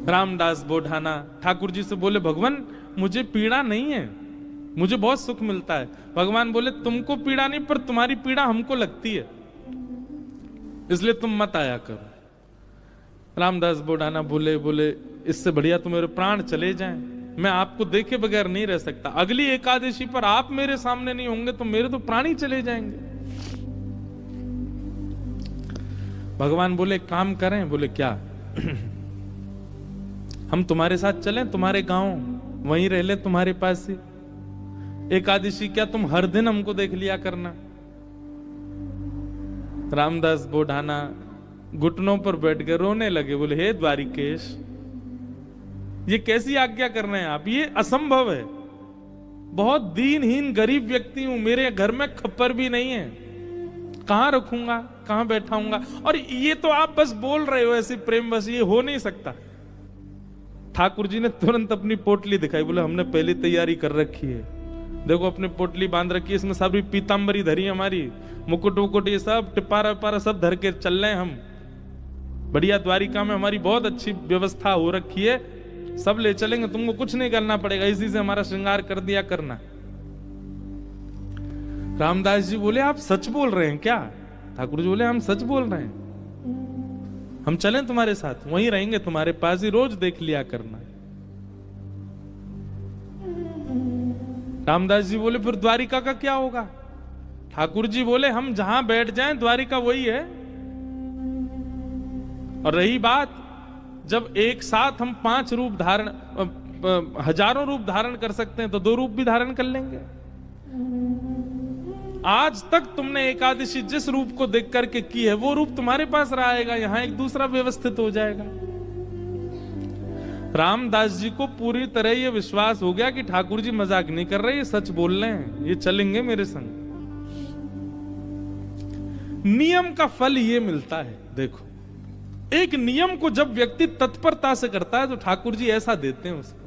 रामदास बोढ़ाना ठाकुर जी से बोले, भगवान मुझे पीड़ा नहीं है, मुझे बहुत सुख मिलता है। भगवान बोले, तुमको पीड़ा नहीं, पर तुम्हारी पीड़ा हमको लगती है, इसलिए तुम मत आया करो। रामदास बोढ़ाना बोले, इससे बढ़िया तो मेरे प्राण चले जाएं, मैं आपको देखे बगैर नहीं रह सकता। अगली एकादशी पर आप मेरे सामने नहीं होंगे तो मेरे तो प्राण ही चले जाएंगे। भगवान बोले, काम करें? बोले, क्या? हम तुम्हारे साथ चलें, तुम्हारे गांव, वहीं रह ले, तुम्हारे पास ही। एकादशी क्या तुम हर दिन हमको देख लिया करना। रामदास बोढ़ाना घुटनों पर बैठ के रोने लगे, बोले, हे द्वारिकेश, ये कैसी आज्ञा कर रहे हैं आप, ये असंभव है। बहुत दीनहीन गरीब व्यक्ति हूं, मेरे घर में खप्पर भी नहीं है, कहां रखूंगा, कहां बैठाऊंगा, और ये तो आप बस बोल रहे हो ऐसे प्रेम बस, ये हो नहीं सकता। ठाकुर जी ने तुरंत अपनी पोटली दिखाई, बोले, हमने पहली तैयारी कर रखी है, देखो अपनी पोटली बांध रखी है, इसमें सारी पीतांबरी धरी हमारी, मुकुट वुकुट ये सब टिपारा विपारा सब धर के चल रहे हैं हम। बढ़िया द्वारिका में हमारी बहुत अच्छी व्यवस्था हो रखी है, सब ले चलेंगे, तुमको कुछ नहीं करना पड़ेगा, इसी से हमारा श्रृंगार कर दिया करना। रामदास जी बोले, आप सच बोल रहे हैं क्या? ठाकुर जी बोले, हम सच बोल रहे हैं, हम चलें तुम्हारे साथ, वहीं रहेंगे, तुम्हारे पास ही, रोज देख लिया करना। रामदास जी बोले, फिर द्वारिका का क्या होगा? ठाकुर जी बोले, हम जहां बैठ जाएं द्वारिका वही है। और रही बात, जब एक साथ हम 5 रूप धारण, हजारों रूप धारण कर सकते हैं, तो 2 रूप भी धारण कर लेंगे। आज तक तुमने एकादशी जिस रूप को देख करके की है, वो रूप तुम्हारे पास रहेगा, यहां एक दूसरा व्यवस्थित हो जाएगा। रामदास जी को पूरी तरह यह विश्वास हो गया कि ठाकुर जी मजाक नहीं कर रहे, ये सच बोल रहे हैं, ये चलेंगे मेरे संग। नियम का फल ये मिलता है। देखो, एक नियम को जब व्यक्ति तत्परता से करता है तो ठाकुर जी ऐसा देते हैं उसको।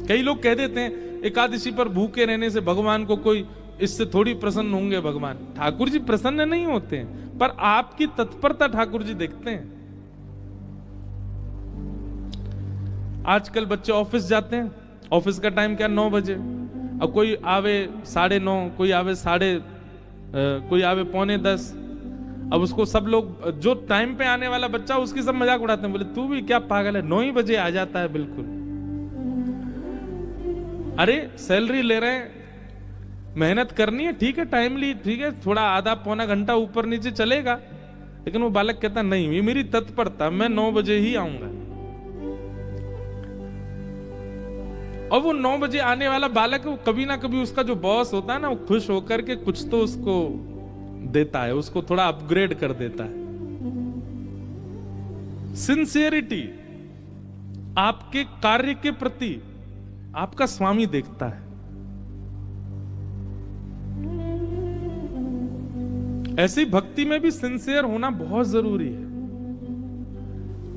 कई लोग कह देते हैं एकादशी पर भूखे रहने से भगवान को कोई, इससे थोड़ी प्रसन्न होंगे भगवान। ठाकुर जी प्रसन्न नहीं होते हैं, पर आपकी तत्परता ठाकुर जी देखते हैं। आजकल बच्चे ऑफिस जाते हैं, ऑफिस का टाइम क्या 9 बजे, अब कोई आवे 9:30, कोई आवे कोई आवे 9:45। अब उसको सब लोग, जो टाइम पे आने वाला बच्चा, उसकी सब मजाक उड़ाते हैं, बोले तू भी क्या पागल है, 9 ही बजे आ जाता है बिल्कुल। अरे सैलरी ले रहे हैं, मेहनत करनी है, ठीक है, टाइमली, ठीक है, थोड़ा आधा पौना घंटा ऊपर नीचे चलेगा, लेकिन वो बालक कहता नहीं, ये मेरी तत्परता, मैं 9 बजे ही आऊंगा। और वो 9 बजे आने वाला बालक, वो कभी ना कभी उसका जो बॉस होता है ना, वो खुश होकर के कुछ तो उसको देता है, उसको थोड़ा अपग्रेड कर देता है। सिंसियरिटी, आपके कार्य के प्रति आपका स्वामी देखता है। ऐसी भक्ति में भी सिंसियर होना बहुत जरूरी है।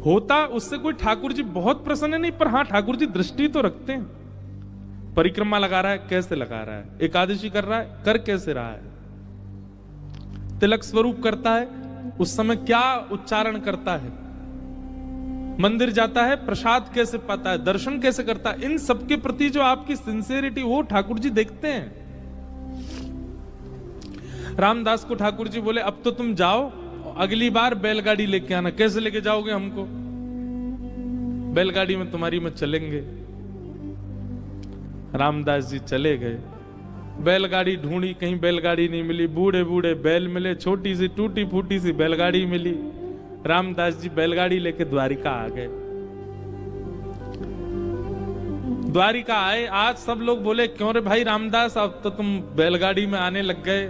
होता उससे कोई ठाकुर जी बहुत प्रसन्न नहीं, पर हां ठाकुर जी दृष्टि तो रखते हैं। परिक्रमा लगा रहा है, कैसे लगा रहा है, एकादशी कर रहा है, कर कैसे रहा है, तिलक स्वरूप करता है, उस समय क्या उच्चारण करता है, मंदिर जाता है, प्रसाद कैसे पाता है, दर्शन कैसे करता है, इन सबके प्रति जो आपकी सिंसियरिटी, वो ठाकुर जी देखते हैं। रामदास को ठाकुर जी बोले, अब तो तुम जाओ, अगली बार बैलगाड़ी लेके आना। कैसे लेके जाओगे हमको? बैलगाड़ी में तुम्हारी में चलेंगे। रामदास जी चले गए, बैलगाड़ी ढूंढी, कहीं बैलगाड़ी नहीं मिली, बूढ़े बूढ़े बैल मिले, छोटी सी टूटी फूटी सी बैलगाड़ी मिली। रामदास जी बैलगाड़ी लेके द्वारिका आ गए। द्वारिका आए, आज सब लोग बोले, क्यों रे भाई रामदास, अब तो तुम बैलगाड़ी में आने लग गए।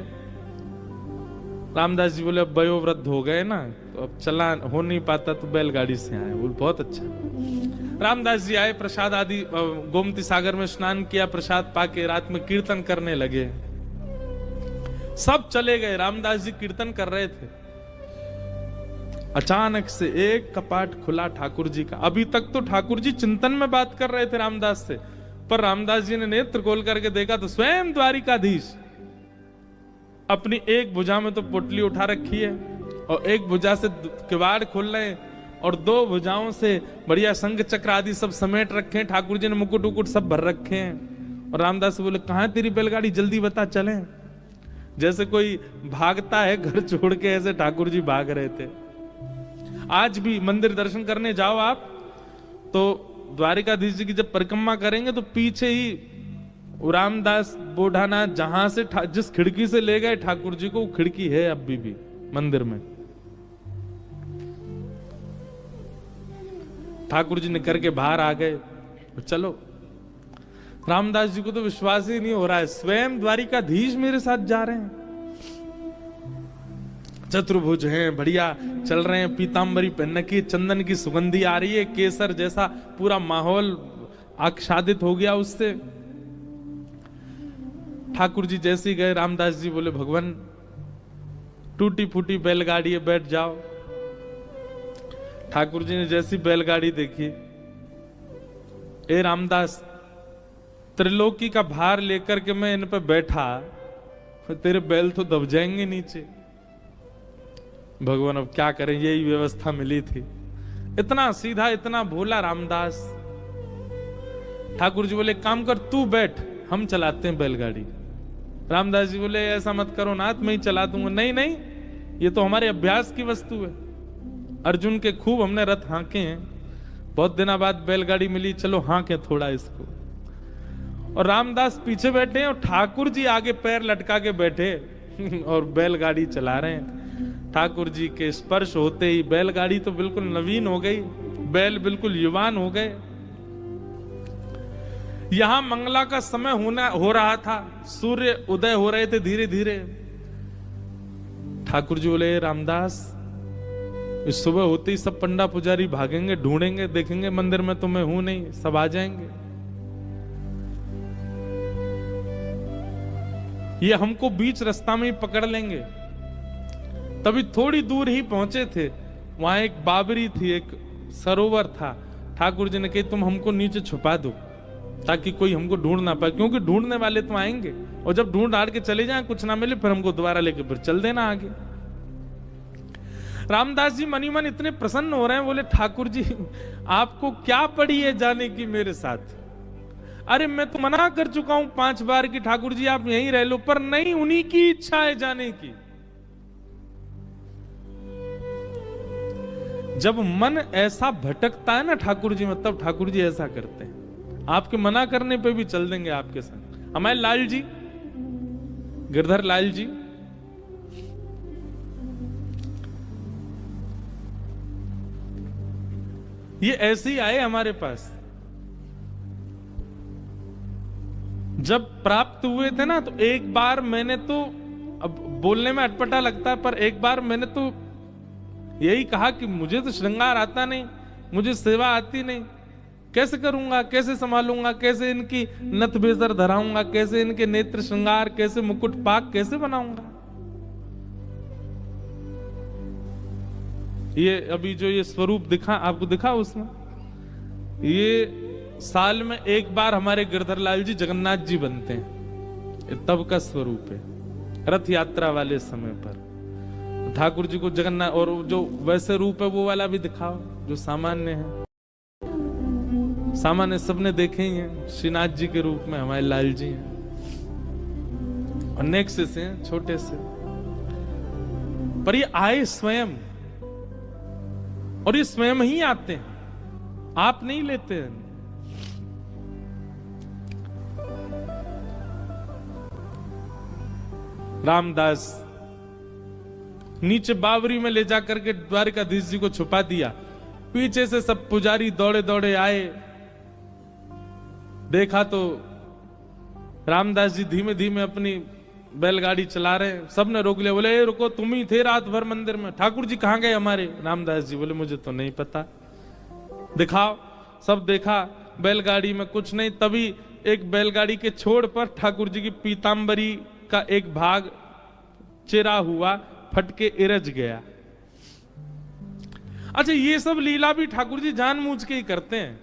रामदास जी बोले, अब वयोवृद्ध हो गए ना, तो अब चला हो नहीं पाता, तो बैलगाड़ी से आए। बोले बहुत अच्छा। रामदास जी आए, प्रसाद आदि, गोमती सागर में स्नान किया, प्रसाद पाके रात में कीर्तन करने लगे। सब चले गए, रामदास जी कीर्तन कर रहे थे। अचानक से एक कपाट खुला ठाकुर जी का। अभी तक तो ठाकुर जी चिंतन में बात कर रहे थे रामदास से, पर रामदास जी ने नेत्र खोल करके देखा तो स्वयं द्वारिकाधीश अपनी एक भुजा में तो पोटली उठा रखी है और एक भुजा से किवाड़ खोल रहे हैं। और 2 भुजाओं से बढ़िया शंख चक्र आदि सब समेट रखे हैं। ठाकुर जी ने मुकुट उकुट सब भर रखे हैं। और रामदास बोले कहाँ है तेरी बैलगाड़ी, जल्दी बता चलें। जैसे कोई भागता है घर छोड़ के, ऐसे ठाकुर जी भाग रहे थे। आज भी मंदिर दर्शन करने जाओ आप तो द्वारिकाधीश जी की जब परिक्रमा करेंगे तो पीछे ही रामदास बोढ़ाना जहां से जिस खिड़की से ले गए ठाकुर जी को, वो खिड़की है अभी भी मंदिर में। ठाकुर जी निकल के बाहर आ गए। चलो, रामदास जी को तो विश्वास ही नहीं हो रहा है, स्वयं द्वारिकाधीश मेरे साथ जा रहे हैं। चतुर्भुज हैं, बढ़िया चल रहे हैं, पीतांबरी पहन की, चंदन की सुगंधी आ रही है, केसर जैसा पूरा माहौल आच्छादित हो गया उससे। ठाकुर जी जैसे ही गए, रामदास जी बोले भगवान टूटी फूटी बैलगाड़ी है, बैठ जाओ। ठाकुर जी ने जैसी बैलगाड़ी देखी, ए रामदास त्रिलोकी का भार लेकर के मैं इन पे बैठा, तेरे बैल तो दब जाएंगे नीचे। भगवान अब क्या करें, यही व्यवस्था मिली थी। इतना सीधा, इतना भोला रामदास। ठाकुर जी बोले काम कर, तू बैठ, हम चलाते हैं बैलगाड़ी। रामदास जी बोले ऐसा मत करो नाथ, मैं ही चला दूंगा। नहीं नहीं, ये तो हमारे अभ्यास की वस्तु है। अर्जुन के खूब हमने रथ हांके हैं, बहुत दिनों बाद बैलगाड़ी मिली, चलो हांके थोड़ा इसको। और रामदास पीछे बैठे हैं और ठाकुर जी आगे पैर लटका के बैठे और बैलगाड़ी चला रहे हैं। ठाकुर जी के स्पर्श होते ही बैलगाड़ी तो बिल्कुल नवीन हो गई, बैल बिल्कुल युवान हो गए। यहां मंगला का समय हो रहा था, सूर्य उदय हो रहे थे धीरे धीरे। ठाकुर जी बोले रामदास, इस सुबह होते ही सब पंडा पुजारी भागेंगे, ढूंढेंगे, देखेंगे मंदिर में तो मैं हूं नहीं, सब आ जाएंगे। ये हमको बीच रास्ता में ही पकड़ लेंगे। तभी थोड़ी दूर ही पहुंचे थे, वहां एक बाबरी थी, एक सरोवर था। ठाकुर जी ने कही तुम हमको नीचे छुपा दो ताकि कोई हमको ढूंढ ना पाए, क्योंकि ढूंढने वाले तो आएंगे और जब ढूंढ हार के चले जाएं, कुछ ना मिले, फिर हमको दोबारा लेके फिर चल देना आगे। रामदास जी मनी मन इतने प्रसन्न हो रहे हैं, बोले ठाकुर जी आपको क्या पड़ी है जाने की मेरे साथ। अरे मैं तो मना कर चुका हूं 5 बार कि ठाकुर जी आप यहीं रह लो, पर नहीं, उन्हीं की इच्छा है जाने की। जब मन ऐसा भटकता है ना ठाकुर जी में, तब ठाकुर जी ऐसा करते हैं। आपके मना करने पे भी चल देंगे आपके साथ। हमारे लाल जी, गिरधर लाल जी, ये ऐसे ही आए हमारे पास। जब प्राप्त हुए थे ना, तो एक बार मैंने तो, अब बोलने में अटपटा लगता है, पर एक बार मैंने तो यही कहा कि मुझे तो श्रृंगार आता नहीं, मुझे सेवा आती नहीं, कैसे करूंगा, कैसे संभालूंगा, कैसे इनकी नथ बेसर धराऊंगा, कैसे इनके नेत्र श्रृंगार, कैसे मुकुट पाक कैसे बनाऊंगा। ये अभी जो ये स्वरूप दिखा आपको, दिखा उसमें, ये साल में एक बार हमारे गिरधर लाल जी जगन्नाथ जी बनते हैं, ये तब का स्वरूप है, रथ यात्रा वाले समय पर। ठाकुर जी को जगन्नाथ, और जो वैसे रूप है वो वाला भी दिखाओ जो सामान्य है। सामान्य सबने देखे ही हैं, श्रीनाथ जी के रूप में हमारे लाल जी हैं, और नेक्स्ट से हैं, छोटे से, पर ये आए स्वयं, और ये स्वयं ही आते हैं, आप नहीं लेते हैं। रामदास नीचे बावरी में ले जाकर के द्वारिकाधीश जी को छुपा दिया। पीछे से सब पुजारी दौड़े दौड़े आए, देखा तो रामदास जी धीमे धीमे अपनी बैलगाड़ी चला रहे हैं। सबने रोक लिया, बोले ए रुको, तुम ही थे रात भर मंदिर में, ठाकुर जी कहां गए हमारे। रामदास जी बोले मुझे तो नहीं पता, दिखाओ। सब देखा, बैलगाड़ी में कुछ नहीं। तभी एक बैलगाड़ी के छोड़ पर ठाकुर जी की पीतांबरी का एक भाग चिरा हुआ फटके इरज गया। अच्छा, ये सब लीला भी ठाकुर जी जानबूझ के ही करते हैं,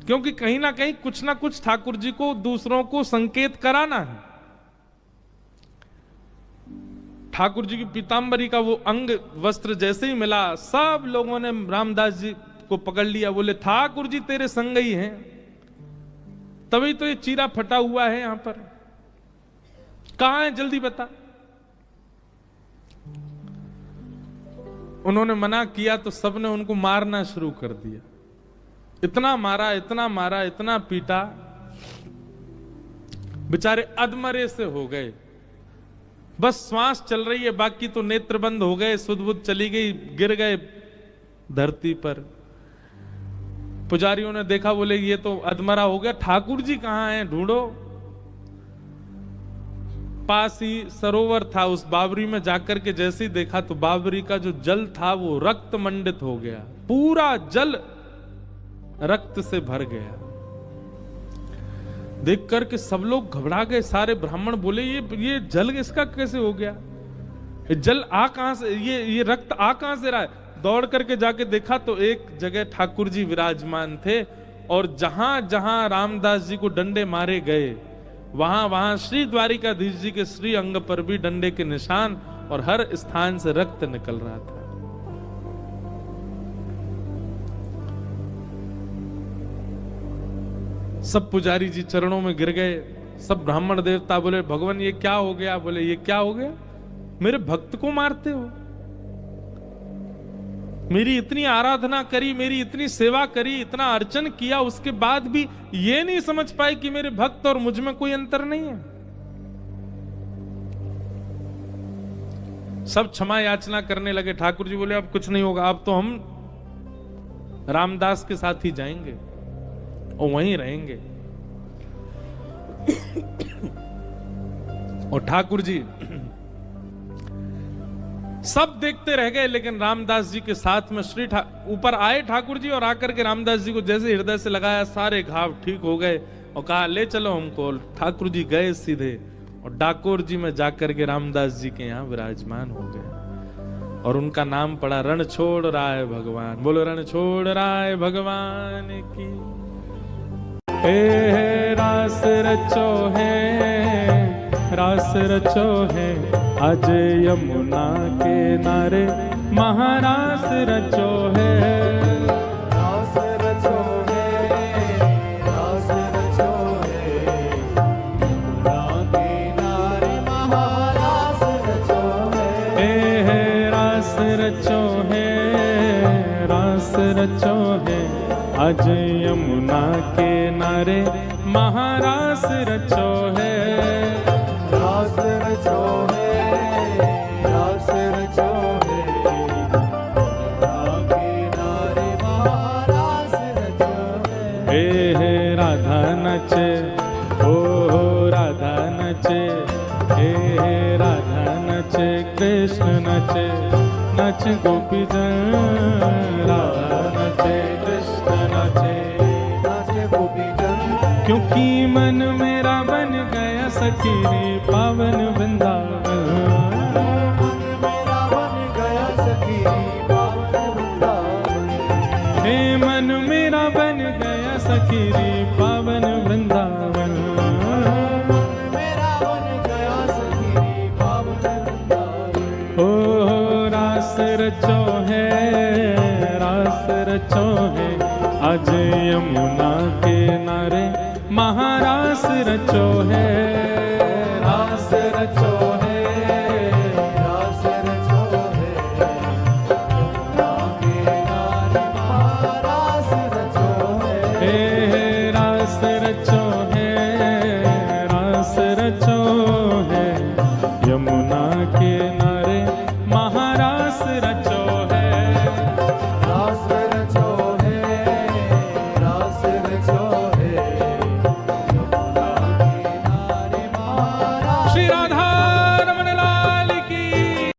क्योंकि कहीं ना कहीं कुछ ना कुछ ठाकुर जी को दूसरों को संकेत कराना है। ठाकुर जी की पीतांबरी का वो अंग वस्त्र जैसे ही मिला, सब लोगों ने रामदास जी को पकड़ लिया, बोले ठाकुर जी तेरे संग ही हैं, तभी तो ये चीरा फटा हुआ है यहां पर, कहां है जल्दी बता। उन्होंने मना किया तो सबने उनको मारना शुरू कर दिया, इतना मारा, इतना मारा, इतना पीटा, बेचारे अधमरे से हो गए, बस श्वास चल रही है, बाकी तो नेत्र बंद हो गए, सुध बुध चली गई, गिर गए धरती पर। पुजारियों ने देखा, बोले ये तो अधमरा हो गया, ठाकुर जी कहां हैं, ढूंढो। पास ही सरोवर था, उस बावरी में जाकर के जैसे ही देखा तो बावरी का जो जल था वो रक्त मंडित हो गया, पूरा जल रक्त से भर गया। देख करके सब लोग घबरा गए, सारे ब्राह्मण बोले ये जल इसका कैसे हो गया, ये जल आ कहां से, ये रक्त आ कहां से रहा है। दौड़ करके जाके देखा तो एक जगह ठाकुर जी विराजमान थे, और जहां जहां रामदास जी को डंडे मारे गए वहां वहां श्री द्वारिकाधीश जी के श्री अंग पर भी डंडे के निशान, और हर स्थान से रक्त निकल रहा था। सब पुजारी जी चरणों में गिर गए, सब ब्राह्मण देवता बोले भगवान ये क्या हो गया, बोले ये क्या हो गया, मेरे भक्त को मारते हो, मेरी इतनी आराधना करी, मेरी इतनी सेवा करी, इतना अर्चन किया, उसके बाद भी ये नहीं समझ पाए कि मेरे भक्त और मुझ में कोई अंतर नहीं है। सब क्षमा याचना करने लगे। ठाकुर जी बोले अब कुछ नहीं होगा, अब तो हम रामदास के साथ ही जाएंगे और वहीं रहेंगे। और ठाकुर जी सब देखते रह गए, लेकिन रामदास जी के साथ में ऊपर आए ठाकुर जी, और आकर के रामदास जी को जैसे हृदय से लगाया, सारे घाव ठीक हो गए, और कहा ले चलो हमको। ठाकुर जी गए सीधे और डाकोर जी में जाकर के रामदास जी के यहाँ विराजमान हो गए, और उनका नाम पड़ा रणछोड़ राय भगवान। बोलो रणछोड़ राय भगवान की। रास रचो है, रास रचो है, आज यमुना के नारे महारास रचो है। रास रचो है, रास रचो है, यमुना के नारे महारास रचो है। रास रचो है, रास रचो है, आज यमुना के नारे महारास रचो है। रास रचो है, रास रचो है, यमुना के नारे महारास रचो है। हे राधा नचे, ओ राधा नचे, हे राधा नचे, कृष्ण नचे, नच गोपी जन, राधा नचे, कृष्ण नचे, नाच गोपी जन। क्योंकि मन मेरा बन गया सखी रे पावन वृंदावन। मन मेरा बन गया सखी पावन वृंदावन। हे मन मेरा बन गया सखी रे पावन वृंदावन। मन मेरा बन गया सखी पावन वृंदावन। ओ रास रचो है, रास रचो है, आज यमुना के नारे महारास रचो है। रास रचो है, रास रचो है, यमुना के नारे महारास रचो है। हे रास रचो है, रास रचो है, यमुना के नारे महारास रचो